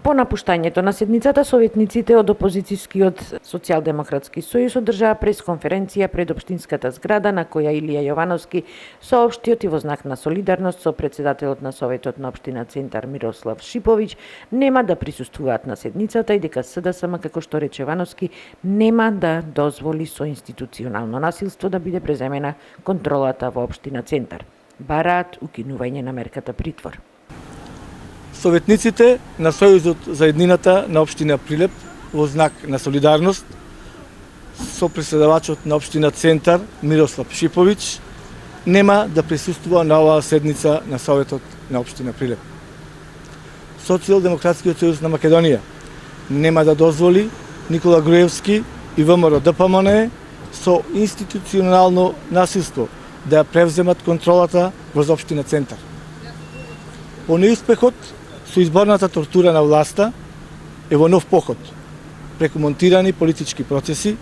По напуштањето на седницата, советниците од опозицијскиот Социјалдемократски сојуз одржаа пресконференција пред општинската зграда на која Илија Јовановски соопштиот и во знак на солидарност со председателот на Советот на општина Центар Мирослав Шиповиќ нема да присуствуваат на седницата и дека СДСМ, како што рече Јовановски, нема да дозволи со институционално насилство да биде преземена контролата во општина Центар. Бараат укинување на мерката притвор. Советниците на Сојузот за еднината на општина Прилеп во знак на солидарност со преседавачот на општина Центар Мирослав Шиповиќ нема да присуствува на оваа седница на Советот на општина Прилеп. Социјалдемократскиот сојуз на Македонија нема да дозволи Никола Груевски и ВМРО ДПМН со институционално насилство да ја превземат контролата врз општина Центар. По неуспехот со изборната тортура на власта е во нов поход, преку монтирани политички процеси,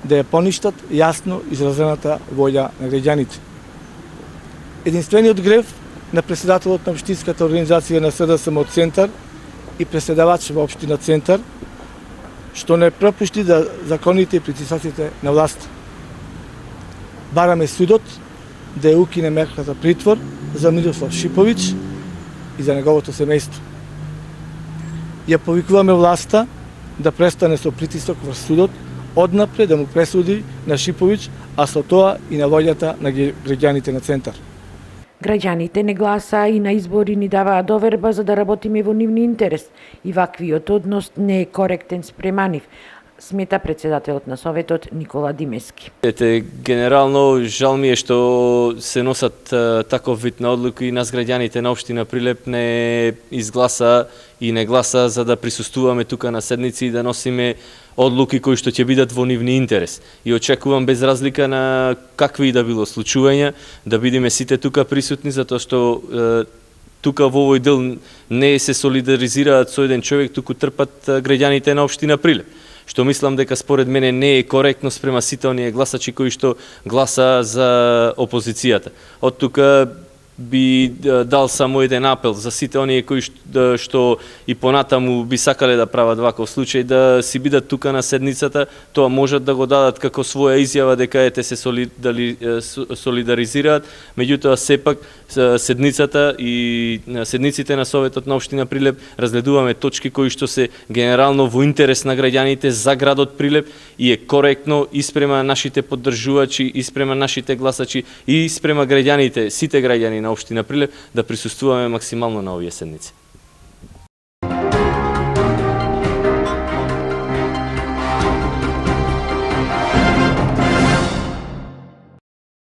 да ја поништат јасно изразената волја на граѓаните. Единствениот грев на председателот на општинската организација на СДСМ од Центар и преседавач во општина Центар, што не пропушти да законите и притисоците на власта. Бараме судот да ја укине мерката притвор за Мирослав Шиповиќ и за неговото семејство. Ја повикуваме власта да престане со притисок врз судот, однапред да му пресуди на Шиповиќ, а со тоа и на волјата на граѓаните на Центар. Граѓаните не гласаа и на избори ни даваа доверба за да работиме во нивни интерес и ваквиот однос не е коректен спрема нив, смета председателот на Советот Никола Димески. Генерално жал ми е што се носат таков вид на одлуки и нас граѓаните на општина Прилеп не изгласа и не гласа за да присуствуваме тука на седници и да носиме одлуки кои што ќе бидат во нивни интерес. И очекувам без разлика на какви и да било случувања да бидеме сите тука присутни, затоа што тука во овој дел не се солидаризираат со еден човек, туку трпат граѓаните на општина Прилеп. Што мислам дека според мене не е коректно спрема сите оние гласачи кои што гласа за опозицијата. Од тука би дал само еден апел за сите оние кои што и понатаму би сакале да прават ваков случај, да си бидат тука на седницата, тоа можат да го дадат како своја изјава дека ете се солидаризираат, меѓутоа сепак седницата и седниците на Советот на општина Прилеп разгледуваме точки кои што се генерално во интерес на граѓаните за градот Прилеп и е коректно и спрема нашите поддржувачи, и спрема нашите гласачи, и спрема граѓаните, сите граѓани на општина Прилеп да присуствуваме максимално на овие седници.